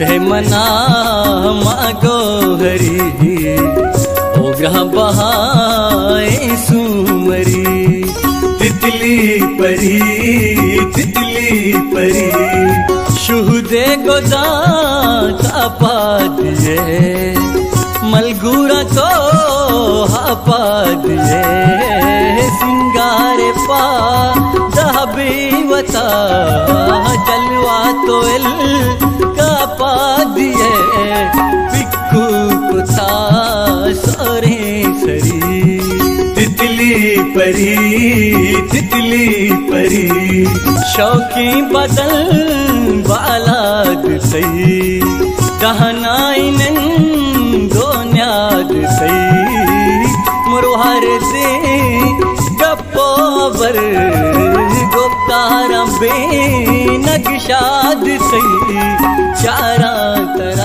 ते मना मागो हरी ओ ग्रह बहाए सुमरी तितली परी शुहदे गोदा तापा दिए मलगूरा को हापा दिए सिंगारे पा दहबी वता जलवा तो एल का पा दिए पिक्कू कुता सोरे सरी तितली परी शौकी बदल बालाद सही दहनाइन दोन्याद सही मुरुहर से गप्पोबर गोप्तारा बे नगशाद सही चारा तरह